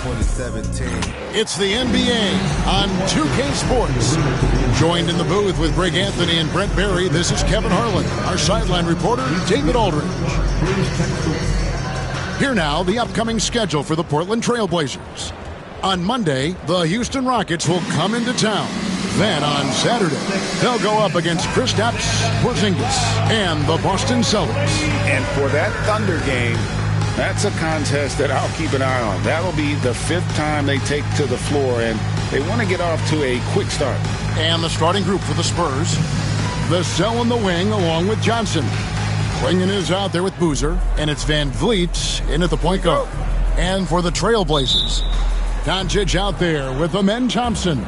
2017. It's the NBA on 2K Sports. Joined in the booth with Greg Anthony and Brent Barry, this is Kevin Harlan. Our sideline reporter, David Aldridge. Here now, the upcoming schedule for the Portland Trail Blazers. On Monday, the Houston Rockets will come into town. Then on Saturday, they'll go up against Kristaps Porzingis and the Boston Celtics. And for that Thunder game, that's a contest that I'll keep an eye on. That'll be the 5th time they take to the floor, and they want to get off to a quick start. And the starting group for the Spurs, Vassell in the wing along with Johnson. Klingon is out there with Boozer, and it's Van Vliet in at the point guard. And for the Trailblazers, Doncic out there with Amen Thompson.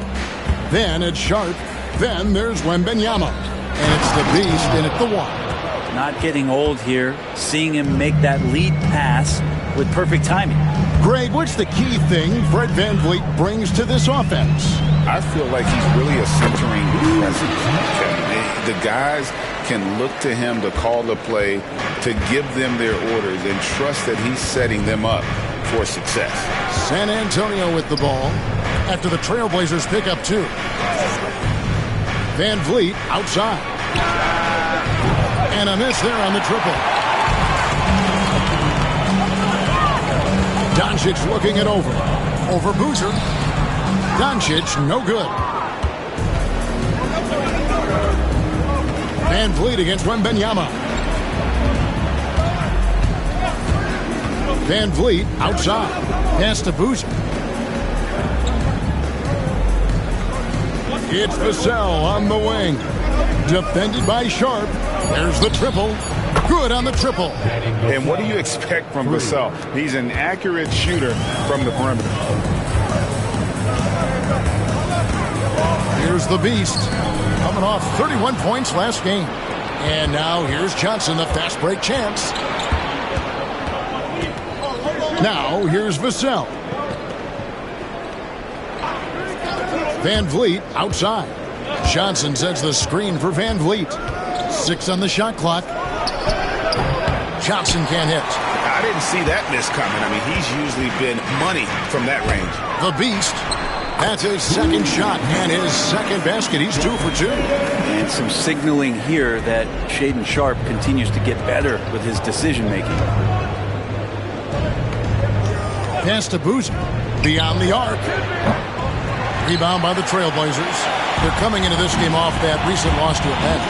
Then it's Sharp. Then there's Wembanyama. And it's the Beast in at the one. Not getting old here, seeing him make that lead pass with perfect timing. Greg, what's the key thing Fred VanVleet brings to this offense? I feel like he's really a centering presence. The guys can look to him to call the play, to give them their orders, and trust that he's setting them up for success. San Antonio with the ball after the Trailblazers pick up 2. VanVleet outside. And a miss there on the triple. Doncic looking it over. Over Boozer. Doncic, no good. VanVleet against Wembanyama. VanVleet outside. Pass to Boozer. It's Vassell on the wing. Defended by Sharp. There's the triple. Good on the triple. And what do you expect from Vassell? He's an accurate shooter from the perimeter. Here's the Beast. Coming off 31 points last game. And now here's Johnson, the fast break chance. Now here's Vassell. VanVleet outside. Johnson sets the screen for VanVleet. 6 on the shot clock. Johnson can't hit. I didn't see that miss coming. I mean, he's usually been money from that range. The Beast. That's his second shot and his second basket. He's 2 for 2. And some signaling here that Shaedon Sharp continues to get better with his decision-making. Pass to Boozer. Beyond the arc. Rebound by the Trailblazers. They're coming into this game off that recent loss to Atlanta.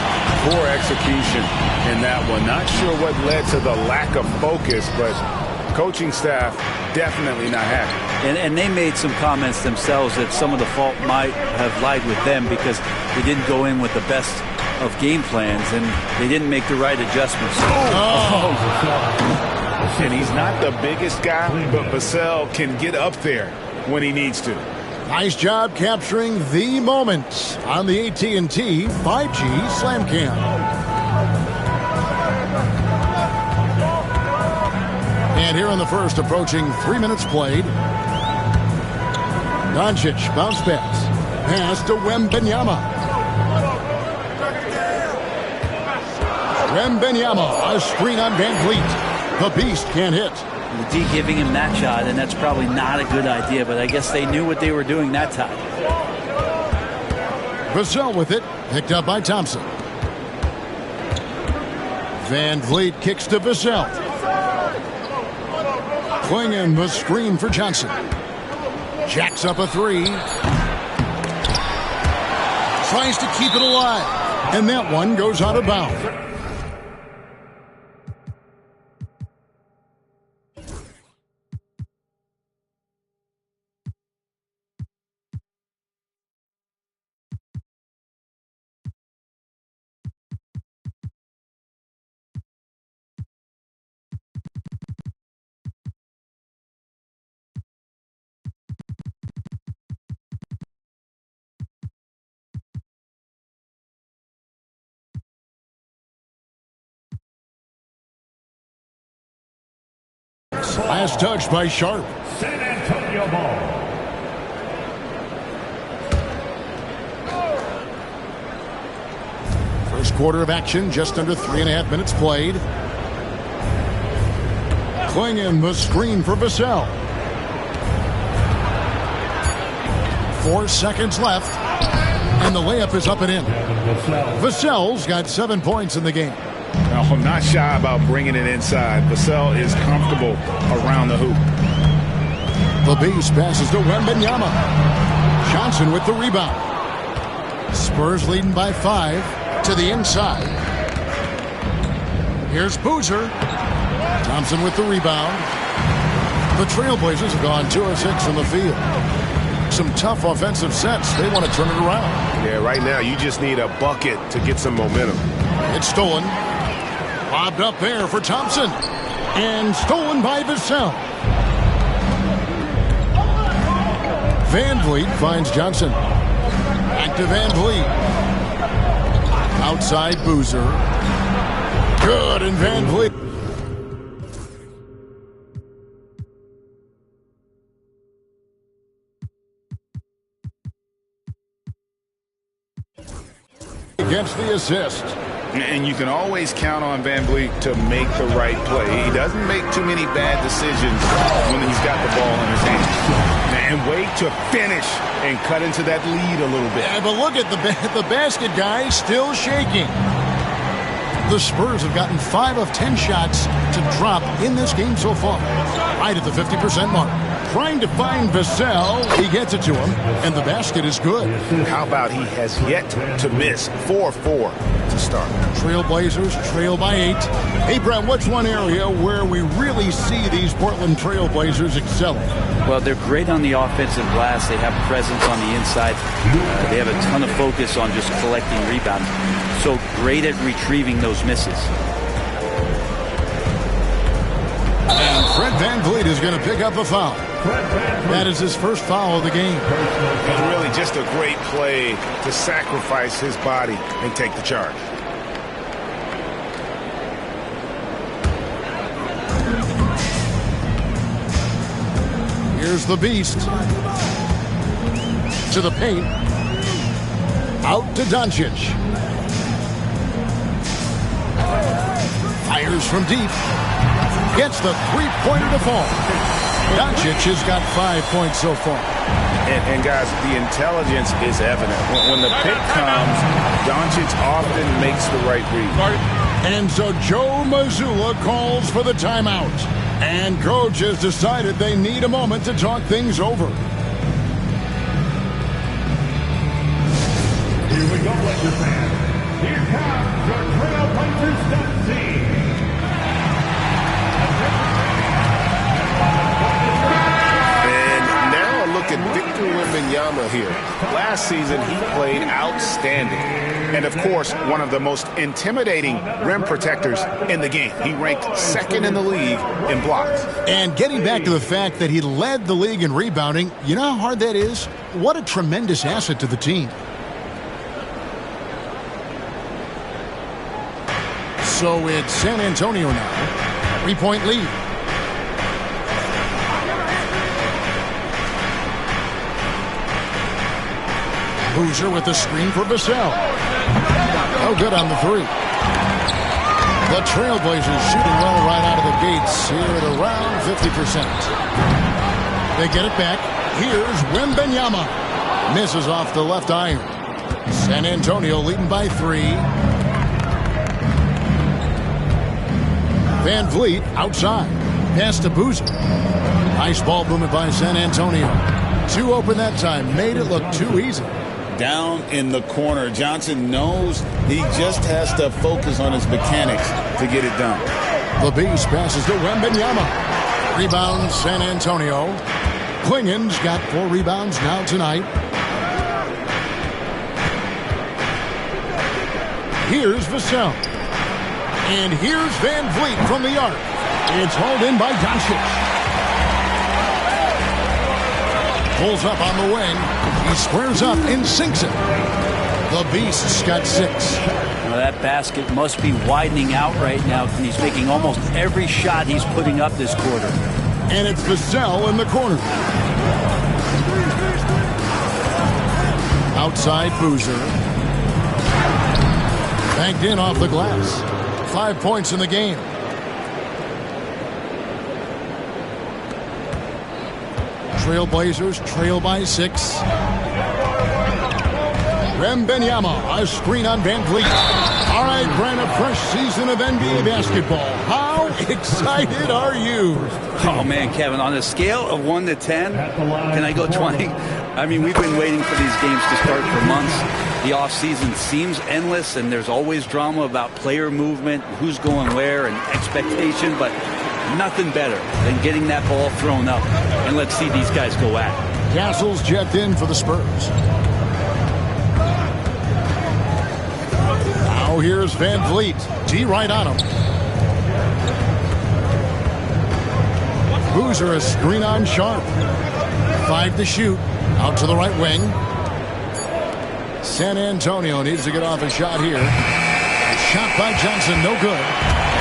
Poor execution in that one. Not sure what led to the lack of focus, but coaching staff definitely not happy. And they made some comments themselves that some of the fault might have lied with them because they didn't go in with the best of game plans and they didn't make the right adjustments. And he's not the biggest guy, but Vassell can get up there when he needs to. Nice job capturing the moment on the AT&T 5G Slam Cam. And here in the first, approaching 3 minutes played. Doncic, bounce pass. Pass to Wembanyama. Wembanyama, a screen on VanVleet. The Beast can't hit. The D giving him that shot, and that's probably not a good idea, but I guess they knew what they were doing that time. Vassell with it, picked up by Thompson. VanVleet kicks to Vassell. Klingon the screen for Johnson. Jacks up a 3. Tries to keep it alive, and that one goes out of bounds. Last touch by Sharp. San Antonio ball. First quarter of action, just under 3.5 minutes played. Klingon the screen for Vassell. 4 seconds left. And the layup is up and in. Vassell's got 7 points in the game. Oh, not shy about bringing it inside. Vassell is comfortable around the hoop. The Beast passes to Wembanyama. Johnson with the rebound. Spurs leading by 5 to the inside. Here's Boozer. Thompson with the rebound. The Trailblazers have gone 2 of 6 from the field. Some tough offensive sets. They want to turn it around. Yeah, right now you just need a bucket to get some momentum. It's stolen. Lobbed up there for Thompson. And stolen by Vassell. Van Vliet finds Johnson. Back to Van Vliet. Outside Boozer. Good, and Van Vliet. Gets the assist. And you can always count on Van Vliet to make the right play. He doesn't make too many bad decisions when he's got the ball in his hands. And wait to finish and cut into that lead a little bit. Yeah, but look at the basket guy still shaking. The Spurs have gotten 5 of 10 shots to drop in this game so far. Right at the 50% mark. Trying to find Vassell. He gets it to him, and the basket is good. How about he has yet to miss? 4-4 to start. Trailblazers trail by 8. Hey, Brent, what's one area where we really see these Portland Trailblazers excelling? Well, they're great on the offensive glass. They have presence on the inside. They have a ton of focus on just collecting rebounds. So great at retrieving those misses. And Fred Van Vliet is going to pick up a foul. That is his first foul of the game. It's really just a great play to sacrifice his body and take the charge. Here's the Beast. To the paint. Out to Doncic. Fires from deep. Gets the three-pointer to fall. Doncic has got 5 points so far. And guys, the intelligence is evident. When the pick comes, Doncic often makes the right read. And so Joe Mazzulla calls for the timeout. And coach has decided they need a moment to talk things over. Here we go, Lakers fans. Here comes your Trailblazers stat team. Look at Victor Wembanyama here. Last season, he played outstanding. And, of course, one of the most intimidating rim protectors in the game. He ranked 2nd in the league in blocks. And getting back to the fact that he led the league in rebounding, you know how hard that is? What a tremendous asset to the team. So it's San Antonio now. 3-point lead. Boozer with the screen for Vassell. Oh, good on the 3. The Trailblazers shooting well right out of the gates here at around 50%. They get it back. Here's Wembanyama. Misses off the left iron. San Antonio leading by 3. Van Vliet outside. Pass to Boozer. Nice ball movement by San Antonio. 2 open that time. Made it look too easy. Down in the corner, Johnson knows he just has to focus on his mechanics to get it done. The Beast passes to Wembanyama. Rebound San Antonio. Klingen's got 4 rebounds now tonight. Here's Vassell. And here's Van Vliet from the arc. It's hauled in by Doncic. Pulls up on the wing. He squares up and sinks it. The Beast's got 6. Well, that basket must be widening out right now. He's making almost every shot he's putting up this quarter. And it's Vassell in the corner. Outside Boozer. Banked in off the glass. 5 points in the game. Trailblazers trail by 6. Wembanyama, a screen on Van Vliet. All right, Brent, a fresh season of NBA basketball. How excited are you? Oh, man, Kevin, on a scale of 1 to 10, can I go 20? I mean, we've been waiting for these games to start for months. The offseason seems endless, and there's always drama about player movement, who's going where, and expectation, but nothing better than getting that ball thrown up. And let's see these guys go at it. Castles checked in for the Spurs. Now here's Van Vliet. D right on him. Boozer, a screen on Sharp. 5 to shoot. Out to the right wing. San Antonio needs to get off a shot here. A shot by Johnson, no good.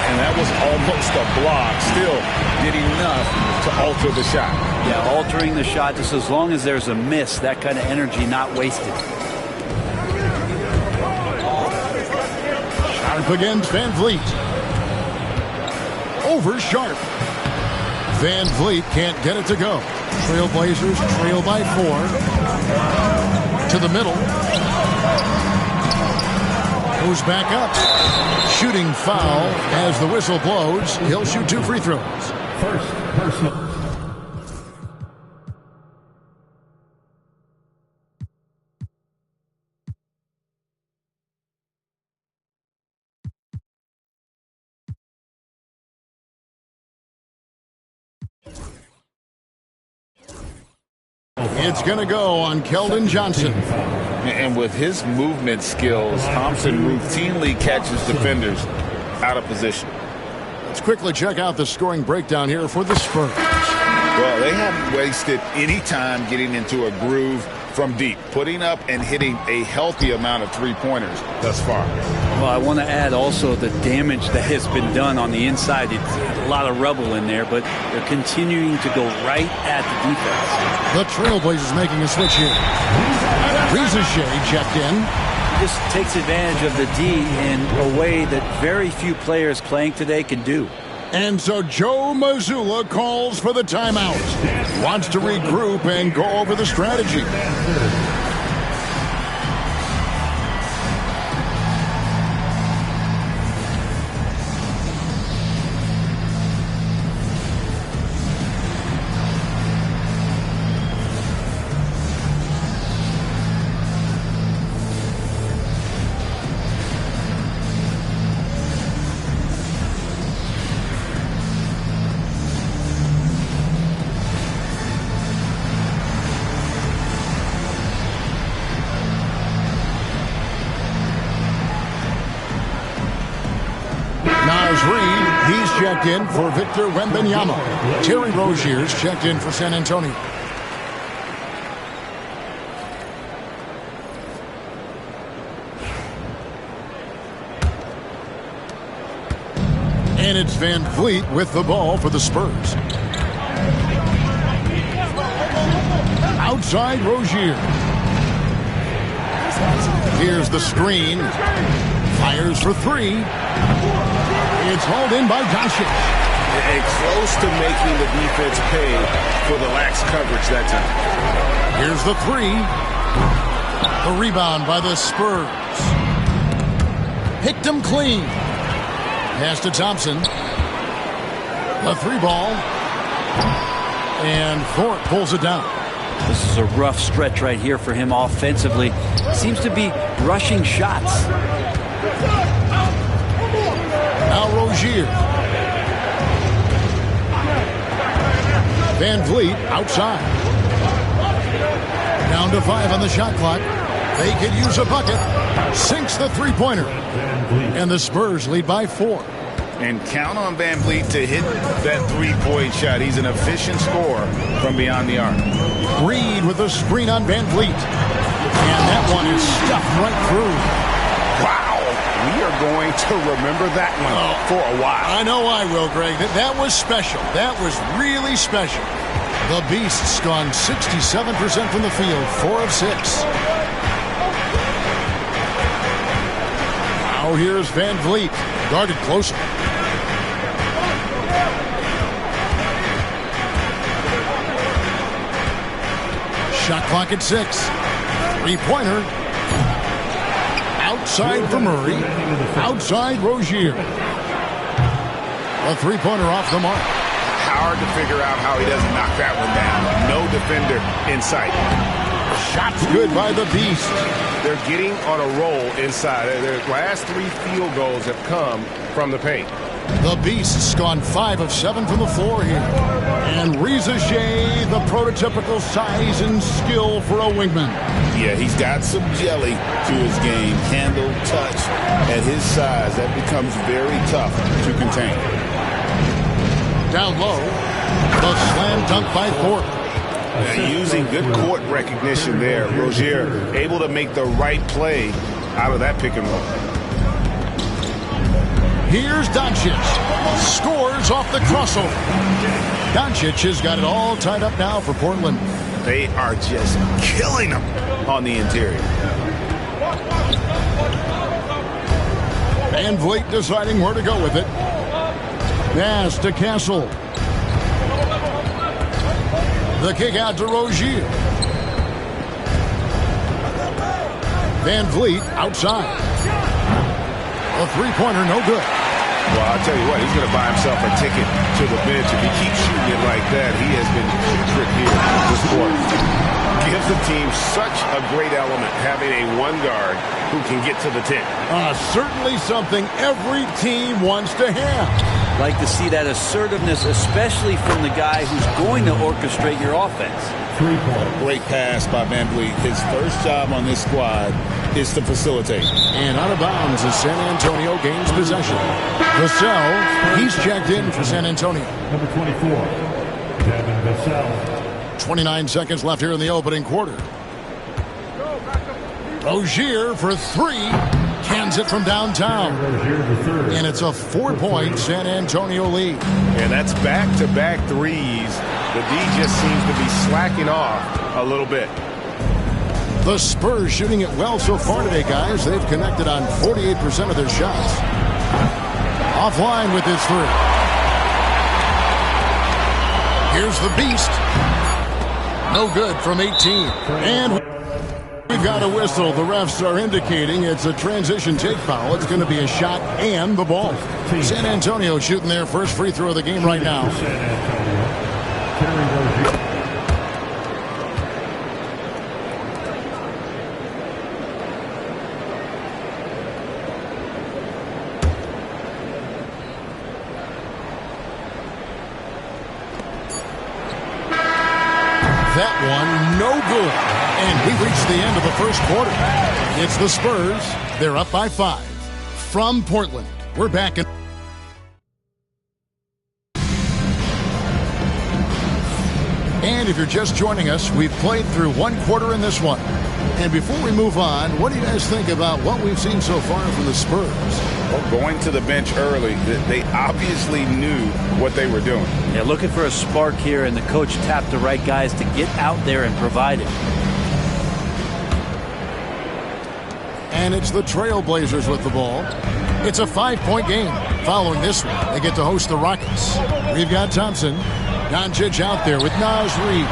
And that was almost a block. Still did enough to alter the shot. Yeah, altering the shot, just as long as there's a miss, that kind of energy not wasted. Sharp against Van Vliet. Over Sharp. Van Vliet can't get it to go. Trailblazers trail by 4. To the middle. Goes back up. Shooting foul as the whistle blows. He'll shoot 2 free throws. First personal. It's going to go on Keldon Johnson. And with his movement skills, Thompson routinely catches defenders out of position. Let's quickly check out the scoring breakdown here for the Spurs. Well, they haven't wasted any time getting into a groove from deep, putting up and hitting a healthy amount of three-pointers thus far. Well, I want to add also the damage that has been done on the inside. It's a lot of rubble in there, but they're continuing to go right at the defense. The Trailblazers making a switch here. Rizachet checked in. He just takes advantage of the D in a way that very few players playing today can do. And so Joe Mazzulla calls for the timeout. Wants to regroup and go over the strategy. He's checked in for Victor Wembanyama. Terry Rozier's checked in for San Antonio. And it's Van Vliet with the ball for the Spurs. Outside Rozier. Here's the screen. Fires for 3. It's hauled in by Doncic. And close to making the defense pay for the lax coverage that time. Here's the 3. The rebound by the Spurs. Picked him clean. Pass to Thompson. The 3 ball. And Thorpe pulls it down. This is a rough stretch right here for him offensively. Seems to be rushing shots. Now Rozier. Van Vliet outside. Down to 5 on the shot clock. They could use a bucket. Sinks the three-pointer. And the Spurs lead by 4. And count on Van Vliet to hit that three-point shot. He's an efficient scorer from beyond the arc. Reed with a screen on Van Vliet. And that one is stuffed right through. Wow. We are going to remember that one for a while. I know I will, Greg. That was special. That was really special. The Beasts gone 67% from the field, 4 of 6. Now here's Van Vliet, guarded closer. Shot clock at 6. Three-pointer. Outside for Murray. Outside Rozier. A three-pointer off the mark. Hard to figure out how he doesn't knock that one down. No defender in sight. Shot's good by the Beast. They're getting on a roll inside. Their last 3 field goals have come from the paint. The Beast's gone 5 of 7 from the floor here. And Reza Shea, the prototypical size and skill for a wingman. Yeah, he's got some jelly to his game. Handle, touch. At his size, that becomes very tough to contain. Down low, the slam dunk by Thorpe. Using good court recognition there. Rozier able to make the right play out of that pick and roll. Here's Doncic. Scores off the crossover. Doncic has got it all tied up now for Portland. They are just killing them on the interior. Van Vliet deciding where to go with it. Pass to Castle. The kick out to Rozier. Van Vliet outside. A three-pointer, no good. Well, I'll tell you what, he's going to buy himself a ticket to the bench. If he keeps shooting it like that, he has been putrid here this quarter. Gives the team such a great element having a one guard who can get to the 10. Certainly something every team wants to have. Like to see that assertiveness, especially from the guy who's going to orchestrate your offense. Great pass by Van Vliet. His first job on this squad is to facilitate. And out of bounds as San Antonio gains possession. Vassell, he's checked in for San Antonio. Number 24, Devin Vassell. 29 seconds left here in the opening quarter. Rozier for 3. Cans it from downtown. And it's a 4-point San Antonio lead. And that's back-to-back threes. The D just seems to be slacking off a little bit. The Spurs shooting it well so far today, guys. They've connected on 48% of their shots. Offline with his 3. Here's the Beast. No good from 18. And we've got a whistle. The refs are indicating it's a transition take foul. It's going to be a shot and the ball. San Antonio shooting their first free throw of the game right now. That one, no good. And we reached the end of the first quarter. It's the Spurs. They're up by 5. From Portland, we're back in. And if you're just joining us, we've played through one quarter in this one. And before we move on, what do you guys think about what we've seen so far from the Spurs? Well, going to the bench early, they obviously knew what they were doing. Yeah, looking for a spark here, and the coach tapped the right guys to get out there and provide it. And it's the Trailblazers with the ball. It's a 5-point game. Following this one, they get to host the Rockets. We've got Thompson. Doncic out there with Naz Reid.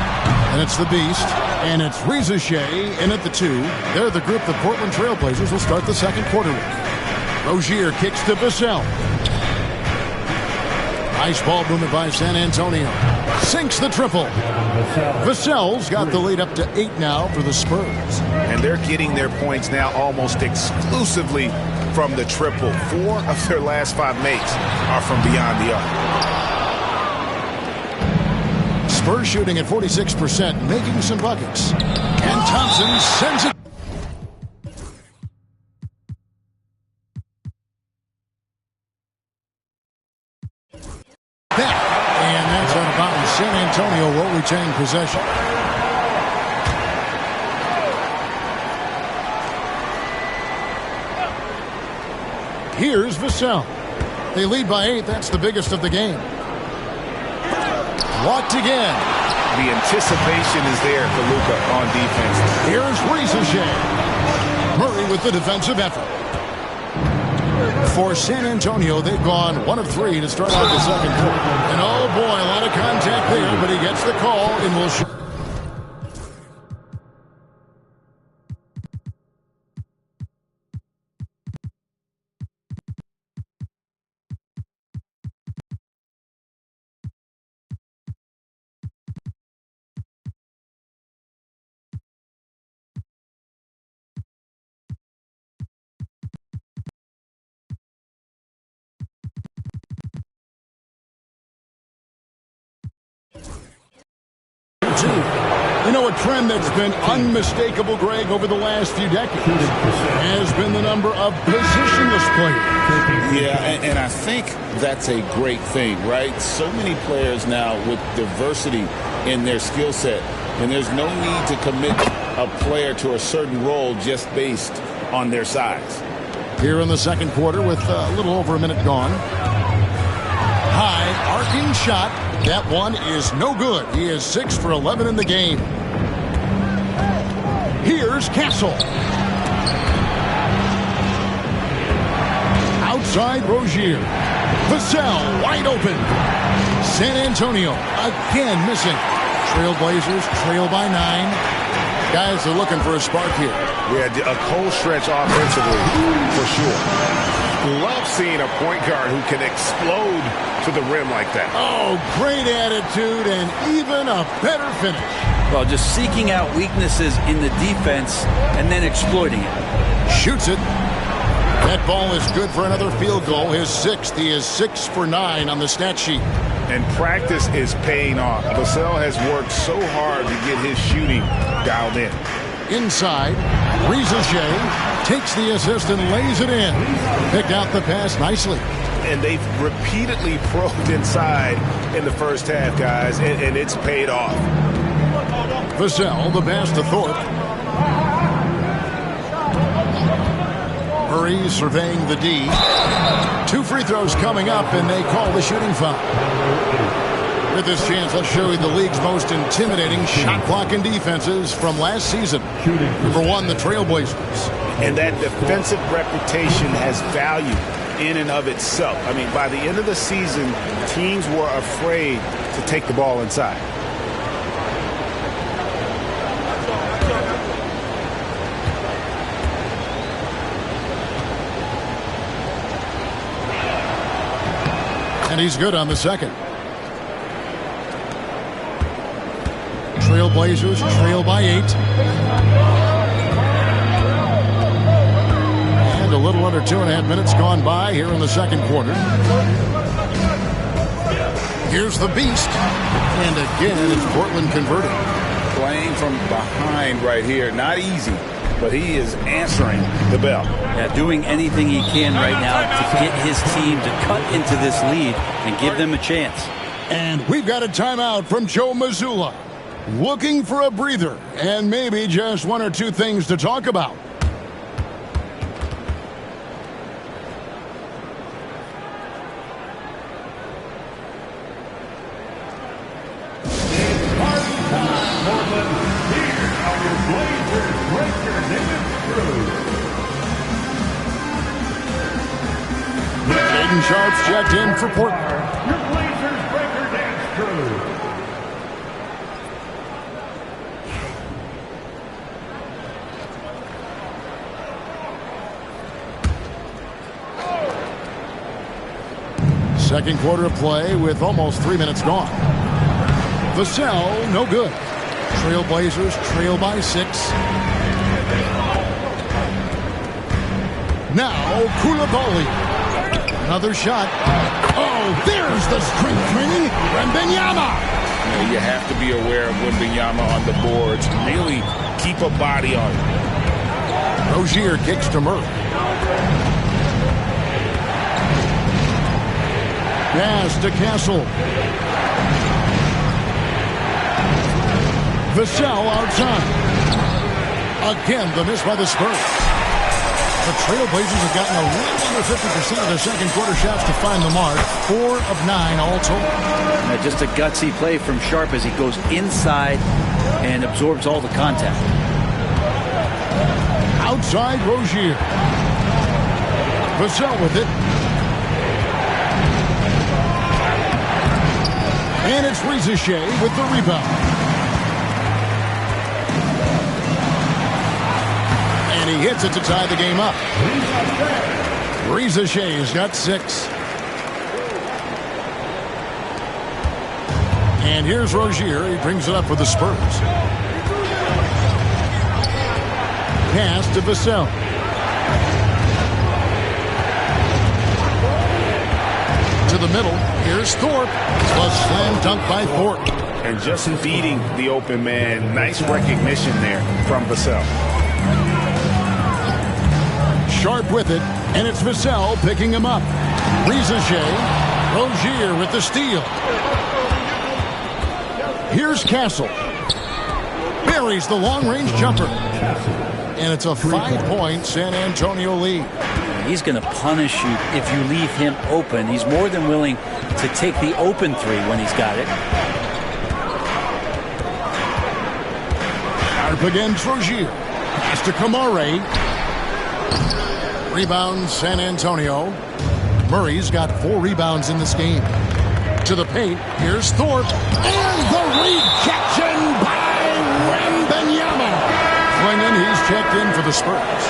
And it's the Beast. And it's Reza Shea in at the 2. They're the group the Portland Trailblazers will start the second quarter with. Rozier kicks to Vassell. Nice ball movement by San Antonio. Sinks the triple. Vassell's got the lead up to 8 now for the Spurs. And they're getting their points now almost exclusively from the triple. 4 of their last 5 makes are from beyond the arc. Spurs shooting at 46%, making some buckets. And Thompson sends it. Back. And that's on about San Antonio will retain possession. Here's Vassell. They lead by 8. That's the biggest of the game. Blocked again. The anticipation is there for Luka on defense. Here's Reza Shea. Murray with the defensive effort. For San Antonio, they've gone 1 of 3 to start out the second quarter. And oh boy, a lot of contact there, but he gets the call and will shoot. You know, a trend that's been unmistakable, Greg, over the last few decades has been the number of positionless players. Yeah, and I think that's a great thing, right? So many players now with diversity in their skill set, and there's no need to commit a player to a certain role just based on their size. Here in the second quarter with a little over a minute gone. High arcing shot. That one is no good. He is 6 for 11 in the game. Here's Castle. Outside Rozier. Vassell wide open. San Antonio again missing. Trailblazers trail by 9. Guys are looking for a spark here. Yeah, a cold stretch offensively for sure. Love seeing a point guard who can explode to the rim like that. Oh, great attitude and even a better finish. Well, just seeking out weaknesses in the defense and then exploiting it. Shoots it. That ball is good for another field goal. His 6th. He is 6 for 9 on the stat sheet. And practice is paying off. Vassell has worked so hard to get his shooting dialed in. Inside, Rizache takes the assist and lays it in. Picked out the pass nicely. And they've repeatedly probed inside in the first half, guys, and it's paid off. Vassell, the pass to Thorpe. Murray surveying the D. 2 free throws coming up, and they call the shooting foul. With this chance, let's show you the league's most intimidating shot clock and defenses from last season. Number 1, the Trailblazers. And that defensive reputation has value in and of itself. I mean, by the end of the season, teams were afraid to take the ball inside. And he's good on the second. Trailblazers trail by 8. And a little under 2.5 minutes gone by here in the second quarter. Here's the beast. And again, it's Portland converting. Playing from behind right here. Not easy, but he is answering the bell. Yeah, doing anything he can right now to get his team to cut into this lead and give them a chance. And we've got a timeout from Joe Mazzulla. Looking for a breather and maybe just 1 or 2 things to talk about. Aiden Sharp's checked in for Portland. Your Blazers breaker dance crew. Second quarter of play with almost 3 minutes gone. Vassell, no good. Trailblazers trail by 6. Now Coulibaly. Another shot. Oh, there's the strength training. Wembanyama. You have to be aware of Wembanyama on the boards. Really keep a body on it. Rozier kicks to Murray. Pass to Castle. Vassell outside. Again, the miss by the Spurs. The Trailblazers have gotten a little under 50% of their second quarter shots to find the mark. 4 of 9 all told. Just a gutsy play from Sharp as he goes inside and absorbs all the contact. Outside Rozier. Vassell with it. And it's Rizache with the rebound. And he hits it to tie the game up. Rizache's got 6. And here's Rozier. He brings it up for the Spurs. Pass to Vassell. To the middle. Here's Thorpe. A slam dunk by Thorpe. and just beating the open man. Nice recognition there from Vassell. Sharp with it, and it's Vassell picking him up. Rozier with the steal. Here's Castle. Buries the long-range jumper. And it's a 5-point San Antonio lead. He's going to punish you if you leave him open. He's more than willing to take the open three when he's got it. Sharp against Rozier. Pass to Kamare. Rebound San Antonio. Murray's got 4 rebounds in this game. To the paint. Here's Thorpe. And the rejection by Wembanyama. Flinging, he's checked in for the Spurs.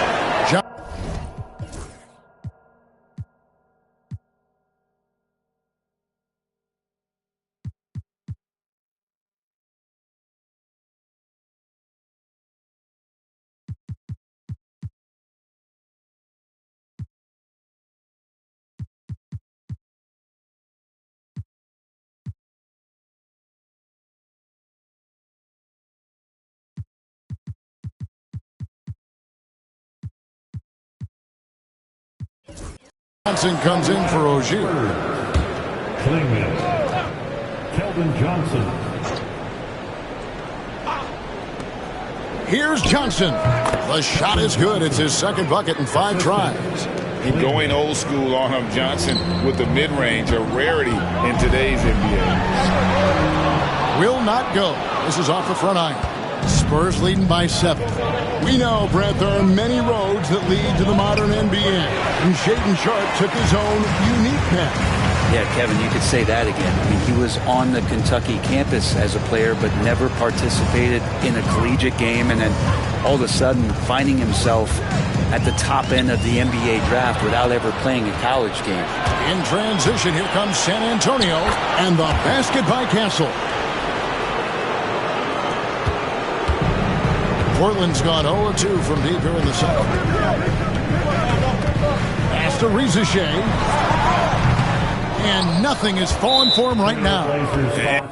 Johnson comes in for Rozier. Klingman. Keldon Johnson. Here's Johnson. The shot is good. It's his second bucket in 5 tries. Going old school on him, Johnson, with the mid-range, a rarity in today's NBA. Will not go. This is off the front iron. Spurs leading by 7. We know, Brett, there are many roads that lead to the modern NBA. And Shaedon Sharpe took his own unique path. Yeah, Kevin, you could say that again. I mean, he was on the Kentucky campus as a player, but never participated in a collegiate game. And then all of a sudden finding himself at the top end of the NBA draft without ever playing a college game. In transition, here comes San Antonio. And the basket by Castle. Portland's gone 0-2 from deep here in the second. Pass to Rizachet. And nothing is falling for him right now.